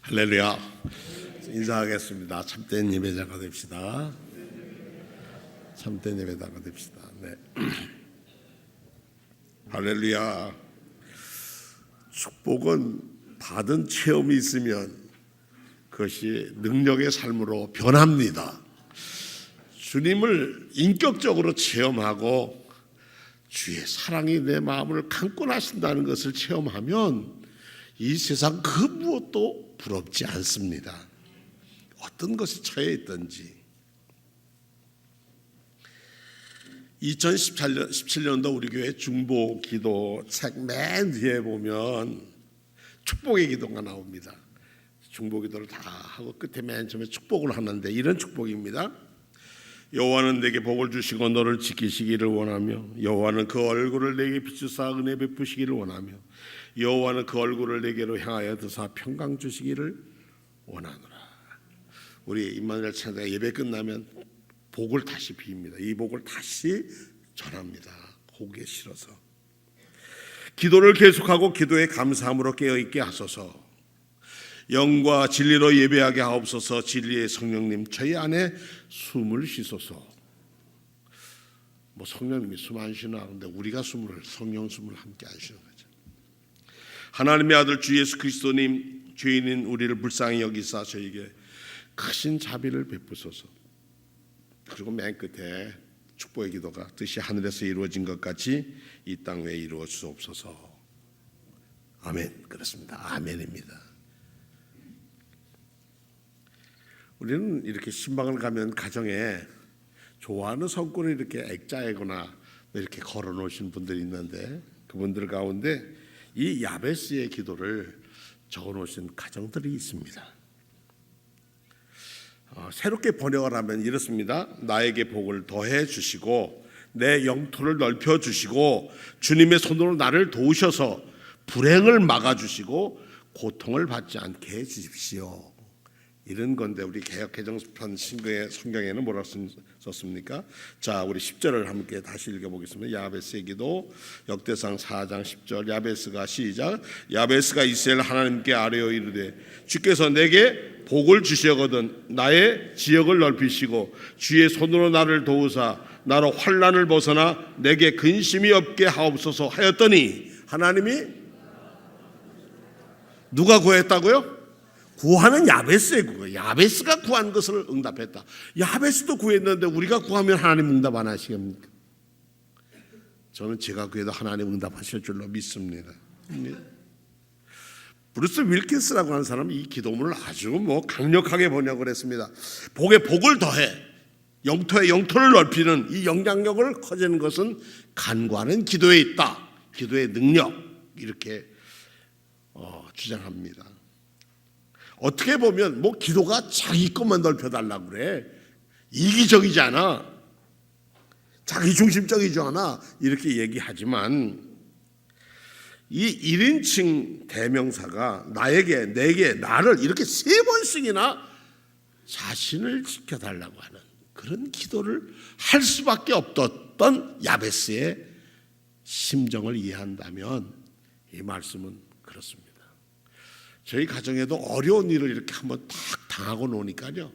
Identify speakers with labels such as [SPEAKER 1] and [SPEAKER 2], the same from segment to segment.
[SPEAKER 1] 할렐루야. 인사하겠습니다. 참된 예배자가 됩시다. 참된 예배자가 됩시다. 네. 할렐루야. 축복은 받은 체험이 있으면 그것이 능력의 삶으로 변합니다. 주님을 인격적으로 체험하고 주의 사랑이 내 마음을 강권 하신다는 것을 체험하면 이 세상 그 무엇도 부럽지 않습니다. 어떤 것이 처해 있든지. 2017년도 우리 교회 중보 기도 책 맨 뒤에 보면 축복의 기도가 나옵니다. 중보 기도를 다 하고 끝에 맨 처음에 축복을 하는데 이런 축복입니다. 여호와는 내게 복을 주시고 너를 지키시기를 원하며 여호와는 그 얼굴을 내게 비추사 은혜 베푸시기를 원하며 여호와는 그 얼굴을 내게로 향하여 드사 평강 주시기를 원하노라. 우리 임마누엘 찬양가 예배 끝나면 복을 다시 빕니다. 이 복을 다시 전합니다. 호기에 실어서 기도를 계속하고 기도에 감사함으로 깨어있게 하소서. 영과 진리로 예배하게 하옵소서. 진리의 성령님 저희 안에 숨을 쉬소서. 뭐 성령님이 숨 안 쉬나 하는데 우리가 성령 숨을 함께 안 쉬는 거죠. 하나님의 아들 주 예수 그리스도님 죄인인 우리를 불쌍히 여기사 저에게 크신 자비를 베푸소서. 그리고 맨 끝에 축복의 기도가 뜻이 하늘에서 이루어진 것 같이 이 땅 위에 이루어 주옵소서. 아멘. 그렇습니다. 아멘입니다. 우리는 이렇게 신방을 가면 가정에 좋아하는 성권을 이렇게 액자에거나 이렇게 걸어 놓으신 분들이 있는데 그분들 가운데 이 야베스의 기도를 적어 놓으신 가정들이 있습니다. 새롭게 번역을 하면 이렇습니다. 나에게 복을 더해 주시고 내 영토를 넓혀 주시고 주님의 손으로 나를 도우셔서 불행을 막아 주시고 고통을 받지 않게 해 주십시오. 이런 건데 우리 개역 개정편 신경의 성경에는 뭐라고 썼습니까? 자, 우리 10절을 함께 다시 읽어보겠습니다. 야베스의 기도 역대상 4장 10절. 야베스가 시작. 야베스가 이스라엘 하나님께 아뢰어 이르되 주께서 내게 복을 주시거든 나의 지역을 넓히시고 주의 손으로 나를 도우사 나로 환난을 벗어나 내게 근심이 없게 하옵소서 하였더니 하나님이 누가 구했다고요? 구하는 야베스의 구해. 야베스가 구한 것을 응답했다. 야베스도 구했는데 우리가 구하면 하나님 응답 안 하시겠습니까? 저는 제가 구해도 하나님 응답하실 줄로 믿습니다. 브루스 윌킨스라고 하는 사람이 이 기도문을 아주 강력하게 번역을 했습니다. 복에 복을 더해 영토에 영토를 넓히는 이 영향력을 커지는 것은 간구하는 기도에 있다. 기도의 능력 이렇게 주장합니다. 어떻게 보면 기도가 자기 것만 넓혀달라고 그래. 이기적이지 않아. 자기 중심적이지 않아. 이렇게 얘기하지만 이 1인칭 대명사가 나에게, 내게, 나를 이렇게 3번씩이나 자신을 지켜달라고 하는 그런 기도를 할 수밖에 없었던 야베스의 심정을 이해한다면 이 말씀은 그렇습니다. 저희 가정에도 어려운 일을 이렇게 한번 딱 당하고 노니까요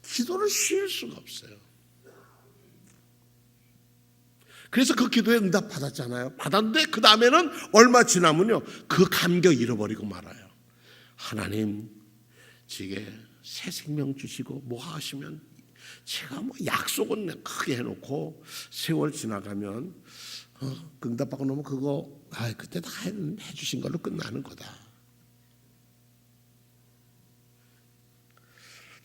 [SPEAKER 1] 기도를 쉴 수가 없어요. 그래서 그 기도에 응답 받았잖아요. 받았는데 그 다음에는 얼마 지나면요 그 감격 잃어버리고 말아요. 하나님 제게 새 생명 주시고 뭐 하시면 제가 약속은 크게 해놓고 세월 지나가면 응답받고 나면 그거 그때 다 해주신 걸로 끝나는 거다.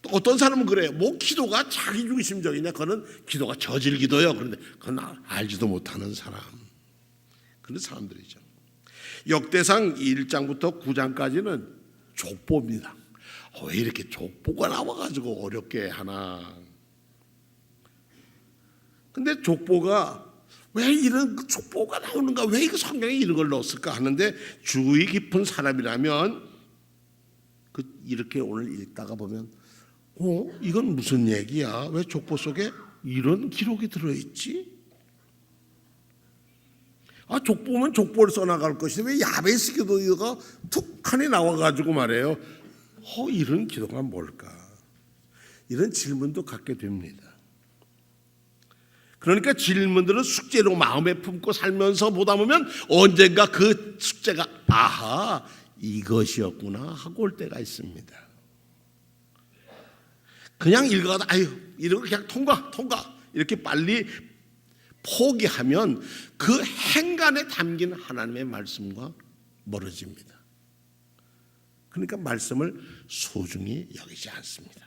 [SPEAKER 1] 또 어떤 사람은 그래요. 기도가 자기중심적이냐. 그거는 기도가 저질 기도요. 그런데 그건 알지도 못하는 사람. 그런 사람들이죠. 역대상 1장부터 9장까지는 족보입니다. 왜 이렇게 족보가 나와가지고 어렵게 하나. 근데 족보가 왜 이런 족보가 나오는가. 왜 이거 성경에 이런 걸 넣었을까 하는데 주의 깊은 사람이라면 이렇게 오늘 읽다가 보면 이건 무슨 얘기야? 왜 족보 속에 이런 기록이 들어있지? 족보면 족보를 써나갈 것인데 왜 야베스 기도가 툭하니 나와가지고 말해요. 이런 기도가 뭘까? 이런 질문도 갖게 됩니다. 그러니까 질문들은 숙제로 마음에 품고 살면서 보다 보면 언젠가 그 숙제가 아하 이것이었구나 하고 올 때가 있습니다. 그냥 읽어가다 아유 이런 거 그냥 통과 이렇게 빨리 포기하면 그 행간에 담긴 하나님의 말씀과 멀어집니다. 그러니까 말씀을 소중히 여기지 않습니다.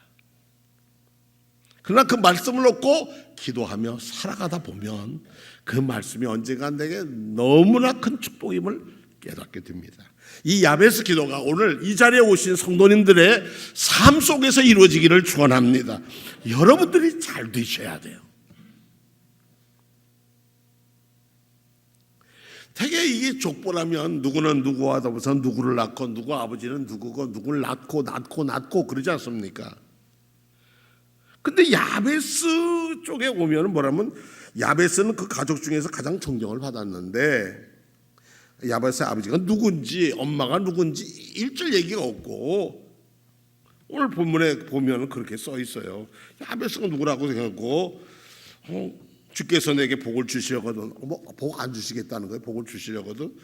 [SPEAKER 1] 그러나 그 말씀을 놓고 기도하며 살아가다 보면 그 말씀이 언젠가 내게 너무나 큰 축복임을 깨닫게 됩니다. 이 야베스 기도가 오늘 이 자리에 오신 성도님들의 삶 속에서 이루어지기를 축원합니다. 여러분들이 잘 되셔야 돼요. 되게 이게 족보라면 누구는 누구와 더불어서 누구를 낳고 누구 아버지는 누구고 누구를 낳고 그러지 않습니까? 근데 야베스 쪽에 오면 뭐라면 야베스는 그 가족 중에서 가장 존경을 받았는데 야베스의 아버지가 누군지 엄마가 누군지 일절 얘기가 없고 오늘 본문에 보면 그렇게 써 있어요. 야베스가 누구라고 생각하고 주께서 내게 복을 주시려거든 복 안 주시겠다는 거예요. 복을 주시려거든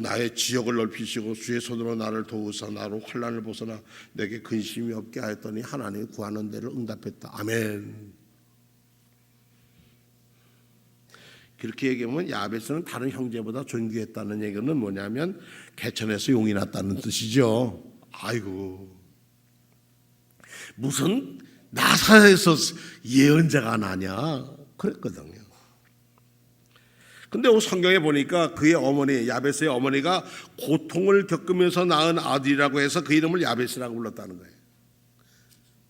[SPEAKER 1] 나의 지역을 넓히시고 주의 손으로 나를 도우사 나로 환난을 벗어나 내게 근심이 없게 하였더니 하나님이 구하는 대로 응답했다. 아멘. 그렇게 얘기하면 야베스는 다른 형제보다 존귀했다는 얘기는 뭐냐면 개천에서 용이 났다는 뜻이죠. 아이고 무슨 나사에서 예언자가 나냐 그랬거든요. 근데 성경에 보니까 그의 어머니 야베스의 어머니가 고통을 겪으면서 낳은 아들이라고 해서 그 이름을 야베스라고 불렀다는 거예요.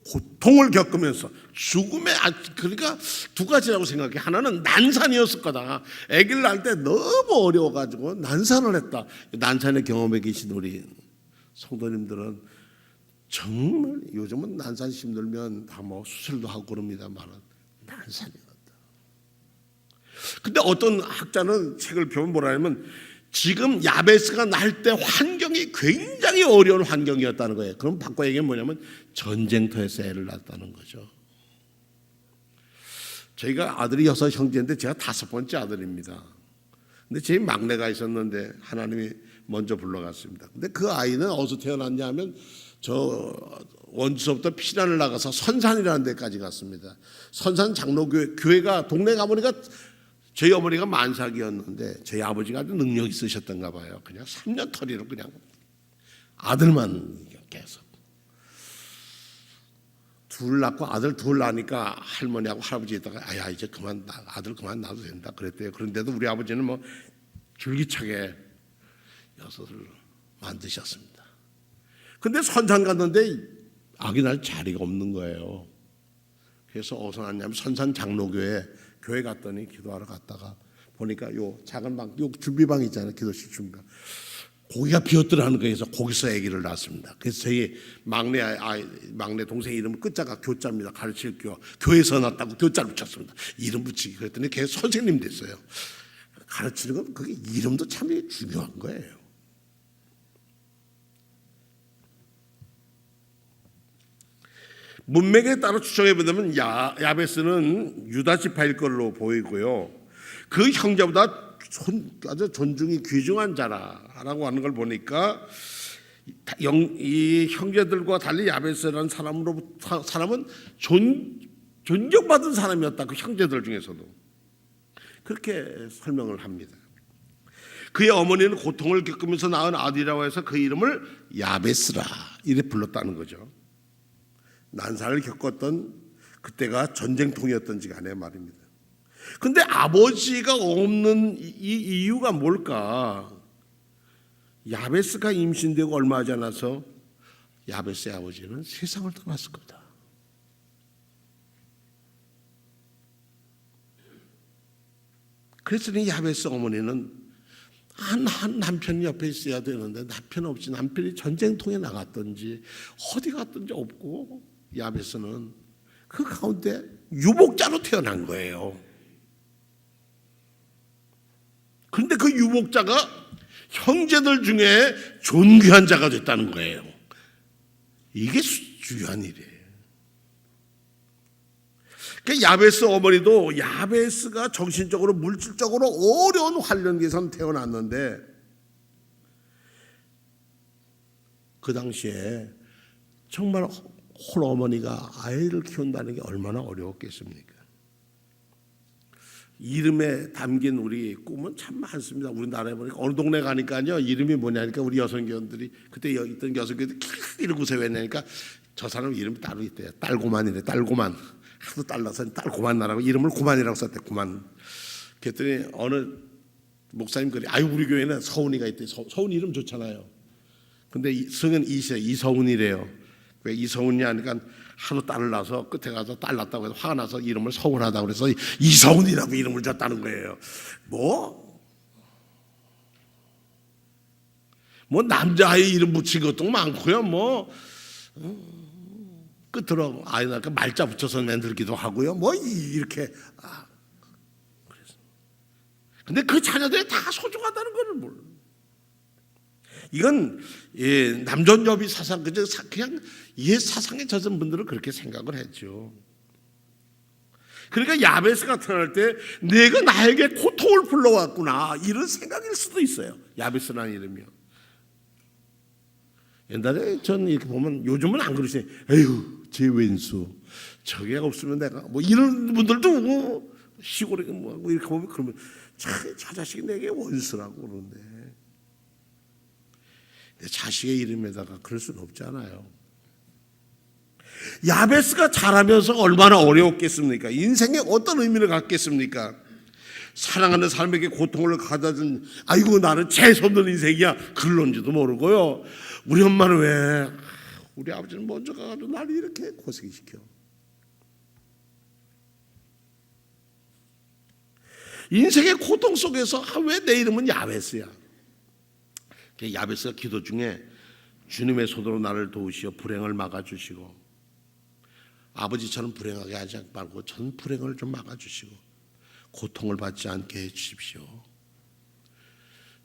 [SPEAKER 1] 고통을 겪으면서 죽음의 그러니까 두 가지라고 생각해. 하나는 난산이었을 거다. 아기를 낳을 때 너무 어려워가지고 난산을 했다. 난산의 경험에 계신 우리 성도님들은 정말 요즘은 난산 힘들면 다 뭐 수술도 하고 그럽니다만 난산이었다. 근데 어떤 학자는 책을 펴면 뭐라 하냐면 지금 야베스가 날 때 환경이 굉장히 어려운 환경이었다는 거예요. 그럼 바꿔 얘기하면 뭐냐면 전쟁터에서 애를 낳았다는 거죠. 저희가 아들이 6 형제인데 제가 5번째 아들입니다. 근데 제 막내가 있었는데 하나님이 먼저 불러갔습니다. 근데 그 아이는 어디서 태어났냐 하면 저 원주서부터 피난을 나가서 선산이라는 데까지 갔습니다. 선산 장로교회가 동네 가보니까 저희 어머니가 만삭이었는데 저희 아버지가 아주 능력 있으셨던가 봐요. 그냥 3년 터리로 그냥 아들만 계속 둘 낳고 아들 둘 낳으니까 할머니하고 할아버지 있다가 아야 이제 그만 아들 그만 낳아도 된다 그랬대요. 그런데도 우리 아버지는 뭐 줄기차게 6을 만드셨습니다. 근데 선산 갔는데 아기 낳을 자리가 없는 거예요. 그래서 어디서 났냐면 선산 장로교회 교회 갔더니 기도하러 갔다가 보니까 요 작은 방, 요 준비방 있잖아요. 기도실 준비방. 거기가 비었더라는 거에서 거기서 아기를 낳았습니다. 그래서 저희 막내 동생 이름은 끝자가 교자입니다. 가르칠 교회에서 낳았다고 교자를 붙였습니다. 이름 붙이기 그랬더니 걔 선생님 됐어요. 가르치는 건 그게 이름도 참 중요한 거예요. 문맥에 따라 추정해 보자면 야베스는 유다 지파일 걸로 보이고요. 그 형제보다 아주 존중이 귀중한 자라고 하는 걸 보니까 이 형제들과 달리 야베스라는 사람은 존경받은 사람이었다. 그 형제들 중에서도 그렇게 설명을 합니다. 그의 어머니는 고통을 겪으면서 낳은 아들이라고 해서 그 이름을 야베스라 이렇게 불렀다는 거죠. 난산을 겪었던 그때가 전쟁통이었던지 간에 말입니다. 근데 아버지가 없는 이 이유가 뭘까? 야베스가 임신되고 얼마 하지 않아서 야베스의 아버지는 세상을 떠났을 거다. 그랬더니 야베스 어머니는 한 남편이 옆에 있어야 되는데 남편 없이 남편이 전쟁통에 나갔든지 어디 갔든지 없고 야베스는 그 가운데 유복자로 태어난 거예요. 그런데 그 유복자가 형제들 중에 존귀한 자가 됐다는 거예요. 이게 중요한 일이에요. 그러니까 야베스 어머니도 야베스가 정신적으로 물질적으로 어려운 환란기에서 태어났는데 그 당시에 정말 홀어머니가 아이를 키운다는 게 얼마나 어려웠겠습니까? 이름에 담긴 우리 꿈은 참 많습니다. 우리나라에 보니까 어느 동네 가니까요 이름이 뭐냐니까 우리 여성교원들이 그때 있던 여성교원들이 이러고서 왜냐니까 저 사람 이름이 따로 있대요. 딸고만이래. 딸고만. 하도 딸라서 딸고만 나라고 이름을 고만이라고 썼대. 고만. 그랬더니 어느 목사님 그래. 아유 우리 교회는 서훈이가 있대. 서훈 이름 좋잖아요. 근데 성은 이서훈이래요. 왜 이서훈이 하니까 하도 딸을 낳아서 끝에 가서 딸 낳다고 해서 화가 나서 이름을 서운하다고 그래서 이서훈이라고 이름을 줬다는 거예요. 뭐 남자아이 이름 붙인 것도 많고요. 끝으로 아이 낳으니까 말자 붙여서 만들기도 하고요. 이렇게 그래서 근데 그 자녀들이 다 소중하다는 걸 몰라. 이건 남존여비 사상 그냥 이 사상에 젖은 분들은 그렇게 생각을 했죠. 그러니까 야베스가 태어날 때 내가 나에게 고통을 불러왔구나 이런 생각일 수도 있어요. 야베스라는 이름이요. 옛날에 전 이렇게 보면 요즘은 안 그러시네. 에휴 제 왼수 저게 없으면 내가 이런 분들도 시골에 이렇게 보면 그러면 저 자식이 내게 원수라고 그러는데 자식의 이름에다가 그럴 수는 없잖아요. 야베스가 자라면서 얼마나 어려웠겠습니까? 인생에 어떤 의미를 갖겠습니까? 사랑하는 사람에게 고통을 가져준 아이고 나는 재수없는 인생이야 그런지도 모르고요. 우리 엄마는 왜 우리 아버지는 먼저 가가지고 나를 이렇게 고생시켜. 인생의 고통 속에서 왜 내 이름은 야베스야? 야베스가 기도 중에 주님의 손으로 나를 도우시어 불행을 막아주시고 아버지처럼 불행하게 하지 말고 전 불행을 좀 막아주시고 고통을 받지 않게 해주십시오.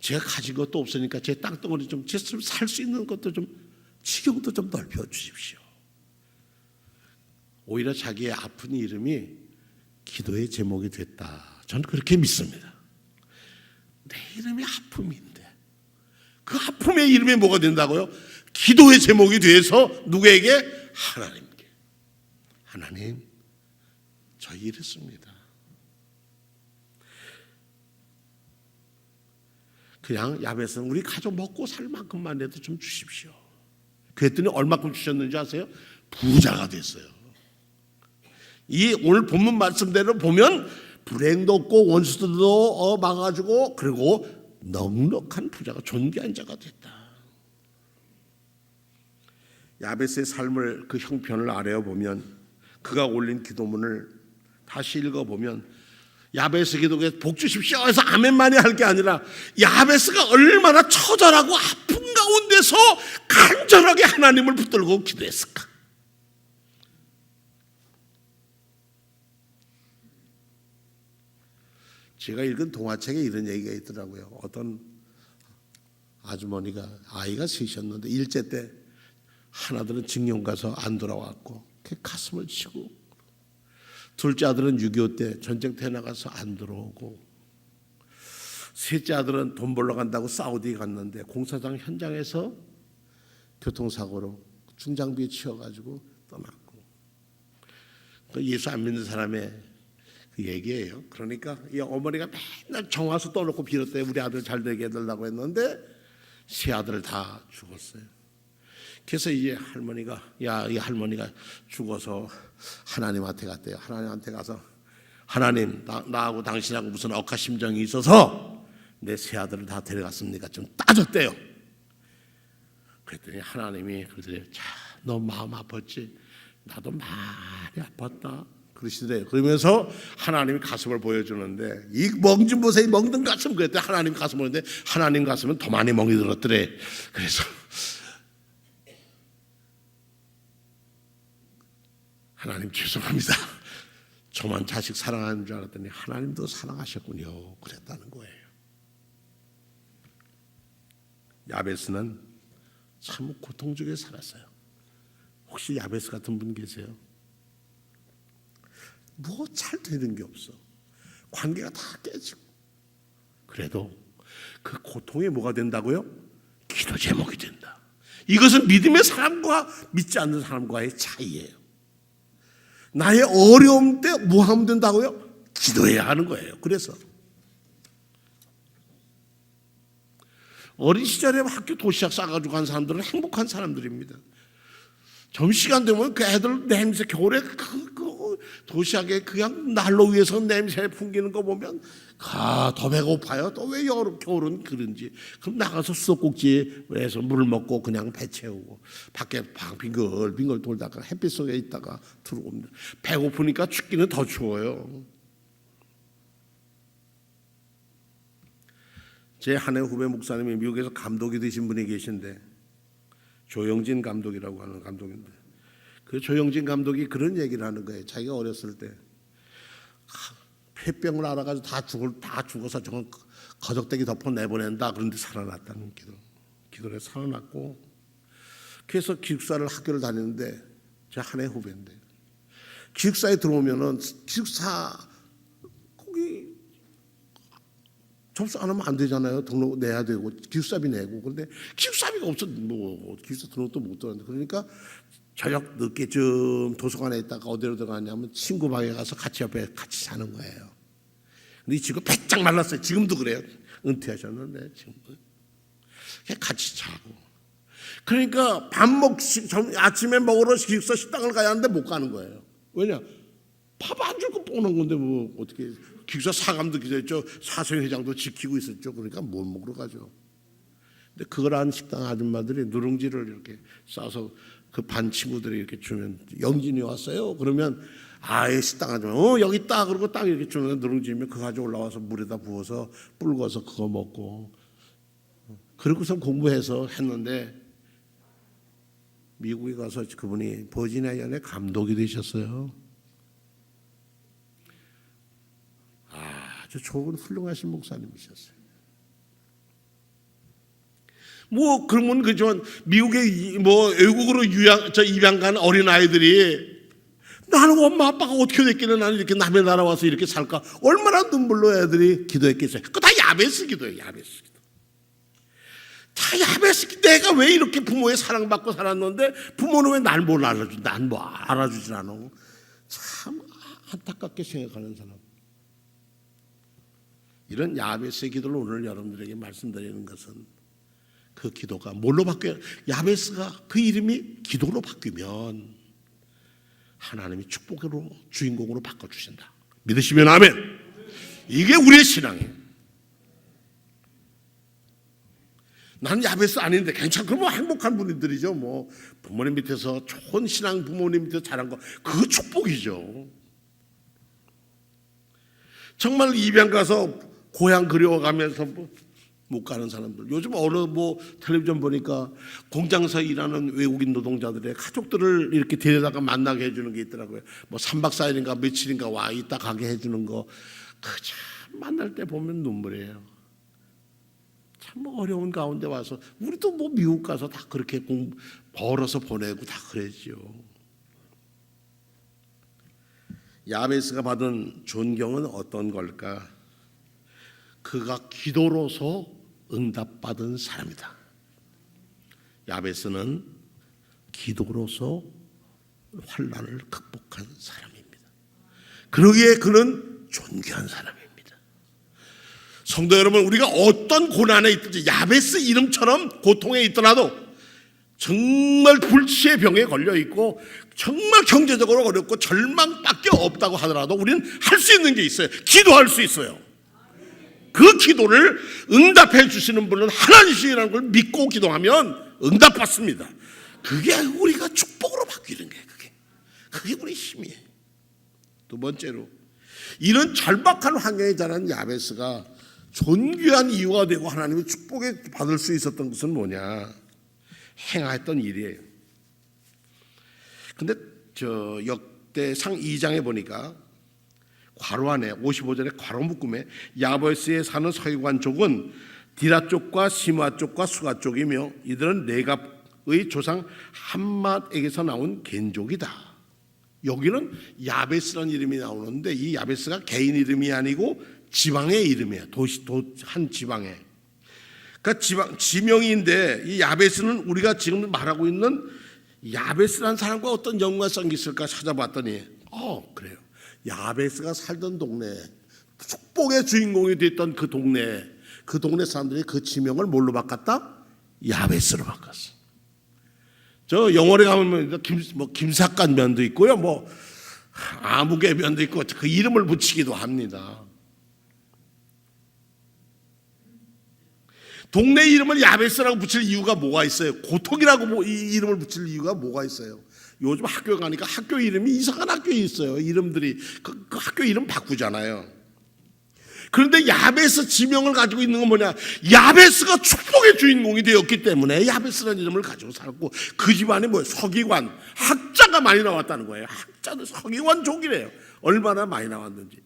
[SPEAKER 1] 제가 가진 것도 없으니까 제 땅덩어리 좀 살 수 있는 것도 좀 지경도 좀 넓혀 주십시오. 오히려 자기의 아픈 이름이 기도의 제목이 됐다. 저는 그렇게 믿습니다. 내 이름이 아픔인데 그 아픔의 이름이 뭐가 된다고요? 기도의 제목이 돼서 누구에게? 하나님께. 하나님 저희 이랬습니다. 그냥 야베스는 우리 가족 먹고 살 만큼만 해도 좀 주십시오. 그랬더니 얼마큼 주셨는지 아세요? 부자가 됐어요. 이 오늘 본문 말씀대로 보면 불행도 없고 원수들도 막아주고 그리고 넉넉한 부자가 존귀한 자가 됐다. 야베스의 삶을 그 형편을 아래어 보면 그가 올린 기도문을 다시 읽어보면 야베스 기도에 복 주십시오 해서 아멘만이 할 게 아니라 야베스가 얼마나 처절하고 아픈 가운데서 간절하게 하나님을 붙들고 기도했을까. 제가 읽은 동화책에 이런 얘기가 있더라고요. 어떤 아주머니가 아이가 셋이었는데 일제 때 하나들은 징용 가서 안 돌아왔고 가슴을 치고 둘째 아들은 6.25 때 전쟁터에 나가서 안 들어오고 셋째 아들은 돈 벌러 간다고 사우디 갔는데 공사장 현장에서 교통사고로 중장비에 치여가지고 떠났고 예수 안 믿는 사람의 그 얘기예요. 그러니까 이 어머니가 맨날 정화수 떠놓고 빌었대요. 우리 아들 잘 되게 해달라고 했는데 세 아들 다 죽었어요. 그래서 이제 할머니가 이 할머니가 죽어서 하나님한테 갔대요. 하나님한테 가서 하나님 나하고 당신하고 무슨 억하심정이 있어서 내 세 아들을 다 데려갔습니까? 좀 따졌대요. 그랬더니 하나님이 그러더래요. 자, 너 마음 아팠지? 나도 많이 아팠다. 그러시더래요. 그러면서 하나님이 가슴을 보여주는데 이 멍진 보세요. 멍든 가슴 그랬더니 하나님 가슴을 보는데 하나님 가슴은 더 많이 멍이 들었더래. 그래서 하나님 죄송합니다. 저만 자식 사랑하는 줄 알았더니 하나님도 사랑하셨군요. 그랬다는 거예요. 야베스는 참 고통 중에 살았어요. 혹시 야베스 같은 분 계세요? 뭐 잘 되는 게 없어. 관계가 다 깨지고. 그래도 그 고통이 뭐가 된다고요? 기도 제목이 된다. 이것은 믿음의 사람과 믿지 않는 사람과의 차이예요. 나의 어려움 때 뭐 하면 된다고요? 기도해야 하는 거예요. 그래서 어린 시절에 학교 도시락 싸가지고 간 사람들은 행복한 사람들입니다. 점심시간 되면 그 애들 냄새, 겨울에 그 도시락에 그냥 난로 위에서 냄새 풍기는 거 보면 더 배고파요. 또 왜 겨울은 그런지. 그럼 나가서 수도꼭지에서 물 먹고 그냥 배 채우고 밖에 빙글빙글 돌다가 햇빛 속에 있다가 들어옵니다. 배고프니까 춥기는 더 추워요. 제 한 해 후배 목사님이 미국에서 감독이 되신 분이 계신데, 조영진 감독이라고 하는 감독인데, 그 조영진 감독이 그런 얘기를 하는 거예요. 자기가 어렸을 때 폐병을 알아가지고 다 죽어서 저건 거적대기 덮어 내보낸다. 그런데 살아났다는 기도를 해서 살아났고, 그래서 기숙사를 학교를 다니는데, 제 한 해 후배인데, 기숙사에 들어오면은 기숙사 거기 접수 안 하면 안 되잖아요. 등록 내야 되고 기숙사비 내고. 근데 기숙사비가 없어. 뭐 기숙사 등록도 못 들었는데, 그러니까 저녁 늦게쯤 도서관에 있다가 어디로 들어가냐면 친구 방에 가서 옆에 같이 자는 거예요. 근데 이 친구 배짱 말랐어요. 지금도 그래요. 은퇴하셨는데 지금도 같이 자고. 그러니까 아침에 먹으러 기숙사 식당을 가야 하는데 못 가는 거예요. 왜냐? 밥 안 주고 뻔한 건데 뭐 어떻게. 기숙사 사감도 기다렸죠. 사생회장도 지키고 있었죠. 그러니까 못 먹으러 가죠. 근데 그걸 한 식당 아줌마들이 누룽지를 이렇게 싸서 그 반 친구들이 이렇게 주면, 영진이 왔어요. 그러면 아예 식당 아줌마 여기 있다 그러고 딱 이렇게 주면 누룽지면 그거 가지고 올라와서 물에다 부어서 불궈서 그거 먹고, 그러고서 공부해서 했는데, 미국에 가서 그분이 버지니아연의 감독이 되셨어요. 아주 좋은 훌륭하신 목사님이셨어요. 뭐 그러면 그저 미국에 뭐 외국으로 입양 간 어린 아이들이 나는 엄마 아빠가 어떻게 됐길래 나는 이렇게 남의 나라 와서 이렇게 살까? 얼마나 눈물로 애들이 기도했겠어요. 그거 다 야베스 기도예요. 야베스 기도. 다 야베스 기도. 내가 왜 이렇게 부모의 사랑받고 살았는데 부모는 왜 날 못 알아주지? 난 뭐 알아주질 않아. 참 안타깝게 생각하는 사람. 이런 야베스의 기도를 오늘 여러분들에게 말씀드리는 것은, 그 기도가 뭘로 바뀌어요? 야베스가 그 이름이 기도로 바뀌면 하나님이 축복으로 주인공으로 바꿔주신다. 믿으시면 아멘. 이게 우리의 신앙이에요. 나는 야베스 아닌데 괜찮고 뭐 행복한 분들이죠. 뭐 부모님 밑에서 좋은 신앙, 부모님 밑에서 자란 거, 그 축복이죠. 정말 입양 가서 고향 그리워가면서 못 가는 사람들. 요즘 텔레비전 보니까 공장에서 일하는 외국인 노동자들의 가족들을 이렇게 데려다가 만나게 해주는 게 있더라고요. 뭐 3박 4일인가 며칠인가 와 있다 가게 해주는 거. 그 참 만날 때 보면 눈물이에요. 참 어려운 가운데 와서, 우리도 뭐 미국 가서 다 그렇게 벌어서 보내고 다 그랬죠. 야베스가 받은 존경은 어떤 걸까? 그가 기도로서 응답받은 사람이다. 야베스는 기도로서 환난을 극복한 사람입니다. 그러기에 그는 존귀한 사람입니다. 성도 여러분, 우리가 어떤 고난에 있든지 야베스 이름처럼 고통에 있더라도, 정말 불치의 병에 걸려 있고 정말 경제적으로 어렵고 절망밖에 없다고 하더라도 우리는 할 수 있는 게 있어요. 기도할 수 있어요. 그 기도를 응답해 주시는 분은 하나님이라는 걸 믿고 기도하면 응답받습니다. 그게 우리가 축복으로 바뀌는 거예요. 그게 우리 힘이에요. 두 번째로, 이런 절박한 환경에 자란 야베스가 존귀한 이유가 되고 하나님의 축복에 받을 수 있었던 것은 뭐냐? 행하였던 일이에요. 근데 저 역대상 2장에 보니까 괄호 안에 55절에 괄호 묶음에 야베스에 사는 서기관 족은 디라 쪽과 시므아 쪽과 수가 쪽이며 이들은 레갑 조상 함맛에게서 나온 겐족이다. 여기는 야베스라는 이름이 나오는데 이 야베스가 개인 이름이 아니고 지방의 이름이에요. 한 지방에. 그러니까 지명인데 이 야베스는 우리가 지금 말하고 있는 야베스라는 사람과 어떤 연관성이 있을까 찾아봤더니 그래요. 야베스가 살던 동네, 축복의 주인공이 됐던 그 동네 사람들이 그 지명을 뭘로 바꿨다? 야베스로 바꿨어. 저 영월에 가면 김삿갓 면도 있고요, 아무개 면도 있고 그 이름을 붙이기도 합니다. 동네 이름을 야베스라고 붙일 이유가 뭐가 있어요? 고통이라고 이 이름을 붙일 이유가 뭐가 있어요? 요즘 학교 가니까 학교 이름이 이상한 학교에 있어요. 이름들이 그 학교 이름 바꾸잖아요. 그런데 야베스 지명을 가지고 있는 건 뭐냐? 야베스가 축복의 주인공이 되었기 때문에 야베스라는 이름을 가지고 살았고 그 집안에 서기관, 학자가 많이 나왔다는 거예요. 학자는 서기관족이래요. 얼마나 많이 나왔는지.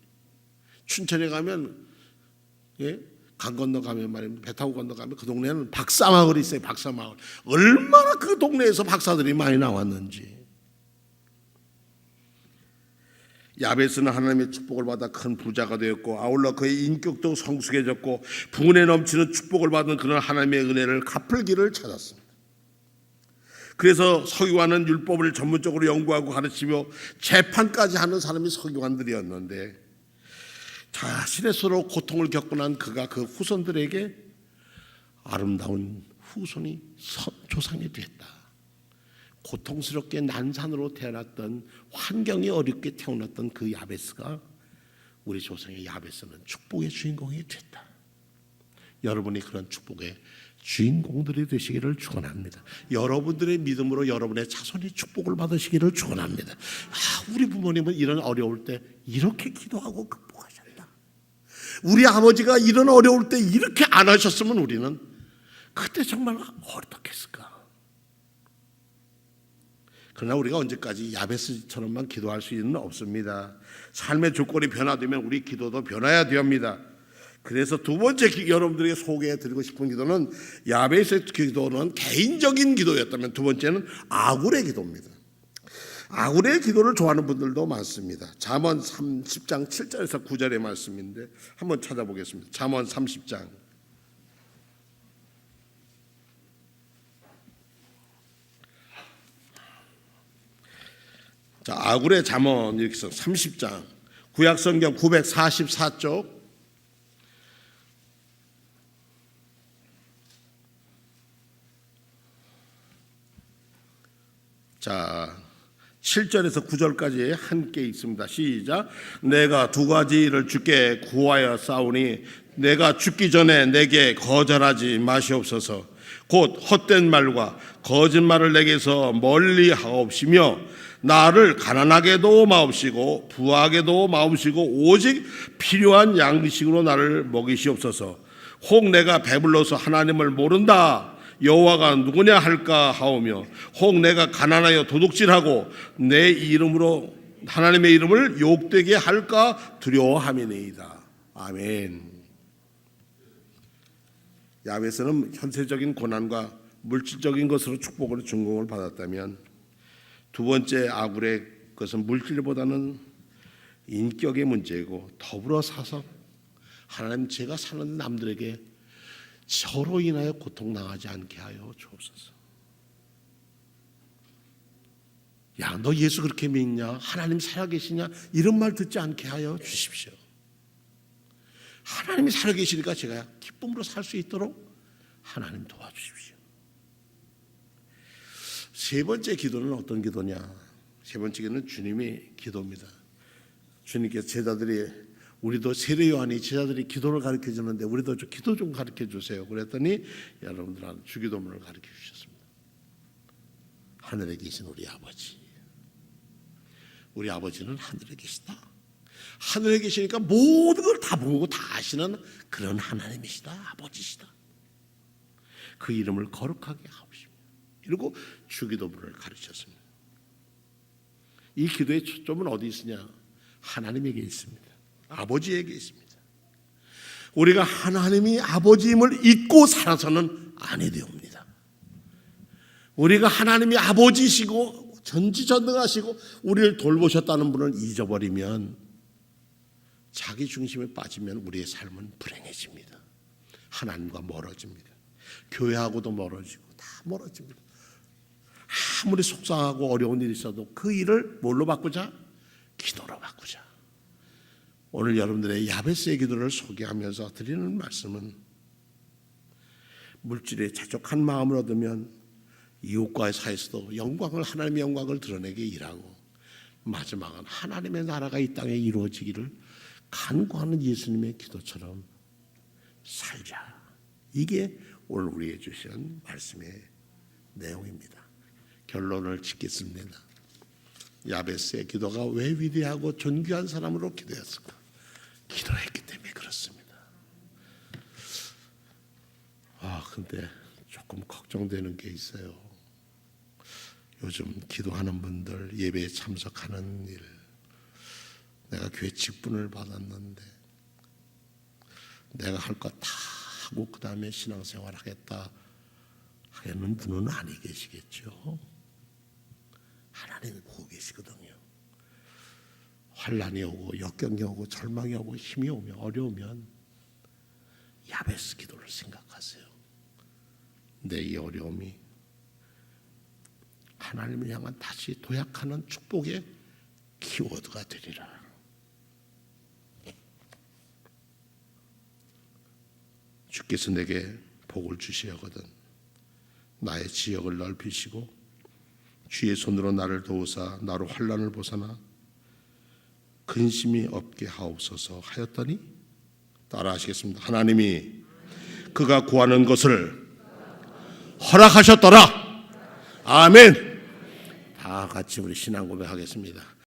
[SPEAKER 1] 춘천에 가면 강 건너가면 말입니다. 배 타고 건너가면 그 동네에는 박사마을이 있어요. 박사마을. 얼마나 그 동네에서 박사들이 많이 나왔는지. 야베스는 하나님의 축복을 받아 큰 부자가 되었고 아울러 그의 인격도 성숙해졌고 분에 넘치는 축복을 받은 그런 하나님의 은혜를 갚을 길을 찾았습니다. 그래서 서기관은 율법을 전문적으로 연구하고 가르치며 재판까지 하는 사람이 서기관들이었는데 자신의 서로 고통을 겪고 난 그가 그 후손들에게 아름다운 후손이 조상이 됐다. 고통스럽게 난산으로 태어났던 환경이 어렵게 태어났던 그 야베스가 우리 조상의 야베스는 축복의 주인공이 됐다. 여러분이 그런 축복의 주인공들이 되시기를 축원합니다. 여러분들의 믿음으로 여러분의 자손이 축복을 받으시기를 축원합니다. 우리 부모님은 이런 어려울 때 이렇게 기도하고 극복하셨다. 우리 아버지가 이런 어려울 때 이렇게 안 하셨으면 우리는 그때 정말 어떻겠을까? 그러나 우리가 언제까지 야베스처럼만 기도할 수는 없습니다. 삶의 조건이 변화되면 우리 기도도 변화해야 됩니다. 그래서 두 번째 여러분들에게 소개해드리고 싶은 기도는 야베스의 기도는 개인적인 기도였다면 두 번째는 아굴의 기도입니다. 아굴의 기도를 좋아하는 분들도 많습니다. 잠언 30장 7절에서 9절의 말씀인데 한번 찾아보겠습니다. 잠언 30장 자, 아굴의 잠언 이렇게 써 30장 구약성경 944쪽 자 7절에서 9절까지 함께 있습니다. 시작. 내가 두 가지를 주께 구하여 싸우니 내가 죽기 전에 내게 거절하지 마시옵소서. 곧 헛된 말과 거짓말을 내게서 멀리 하옵시며 나를 가난하게도 마옵시고 부하게도 마옵시고 오직 필요한 양식으로 나를 먹이시옵소서. 혹 내가 배불러서 하나님을 모른다 여호와가 누구냐 할까 하오며 혹 내가 가난하여 도둑질하고 내 이름으로 하나님의 이름을 욕되게 할까 두려워함이니이다. 아멘. 야베스는 현세적인 고난과 물질적인 것으로 축복으로 증공을 받았다면 두 번째 아굴의 것은 물질보다는 인격의 문제이고 더불어 사서 하나님 제가 사는 남들에게 저로 인하여 고통당하지 않게 하여 주옵소서. 야, 너 예수 그렇게 믿냐? 하나님 살아계시냐? 이런 말 듣지 않게 하여 주십시오. 하나님이 살아계시니까 제가 기쁨으로 살 수 있도록 하나님 도와주십시오. 세 번째 기도는 어떤 기도냐? 세 번째 기도는 주님의 기도입니다. 주님께서 제자들이 우리도 세례 요한이 제자들이 기도를 가르쳐 주는데 우리도 기도 좀 가르쳐 주세요. 그랬더니 여러분들은 주기도문을 가르쳐 주셨습니다. 하늘에 계신 우리 아버지. 우리 아버지는 하늘에 계시다. 하늘에 계시니까 모든 걸 다 보고 다 아시는 그런 하나님이시다. 아버지시다. 그 이름을 거룩하게 하옵시며. 이러고 주기도문을 가르쳤습니다. 이 기도의 초점은 어디 있으냐? 하나님에게 있습니다. 아버지에게 있습니다. 우리가 하나님이 아버지임을 잊고 살아서는 아니 되옵니다. 우리가 하나님이 아버지시고 전지전능하시고 우리를 돌보셨다는 분을 잊어버리면, 자기 중심에 빠지면 우리의 삶은 불행해집니다. 하나님과 멀어집니다. 교회하고도 멀어지고 다 멀어집니다. 아무리 속상하고 어려운 일이 있어도 그 일을 뭘로 바꾸자? 기도로 바꾸자. 오늘 여러분들의 야베스의 기도를 소개하면서 드리는 말씀은, 물질에 자족한 마음을 얻으면 이웃과의 사이에서도 하나님의 영광을 드러내게 일하고, 마지막은 하나님의 나라가 이 땅에 이루어지기를 간구하는 예수님의 기도처럼 살자. 이게 오늘 우리에게 주신 말씀의 내용입니다. 결론을 짓겠습니다. 야베스의 기도가 왜 위대하고 존귀한 사람으로 기도했을까? 기도했기 때문에 그렇습니다. 근데 조금 걱정되는 게 있어요. 요즘 기도하는 분들, 예배에 참석하는 일, 내가 교회 직분을 받았는데 내가 할 것 다 하고 그 다음에 신앙생활 하겠다 하는 분은 아니 계시겠죠. 하나님이 보고 계시거든요. 환난이 오고 역경이 오고 절망이 오고 힘이 오면, 어려우면 야베스 기도를 생각하세요. 내 이 어려움이 하나님을 향한 다시 도약하는 축복의 키워드가 되리라. 주께서 내게 복을 주시려거든 나의 지역을 넓히시고 주의 손으로 나를 도우사 나로 환난을 벗어나 근심이 없게 하옵소서 하였더니, 따라하시겠습니다. 하나님이 그가 구하는 것을 허락하셨더라. 아멘. 다 같이 우리 신앙 고백하겠습니다.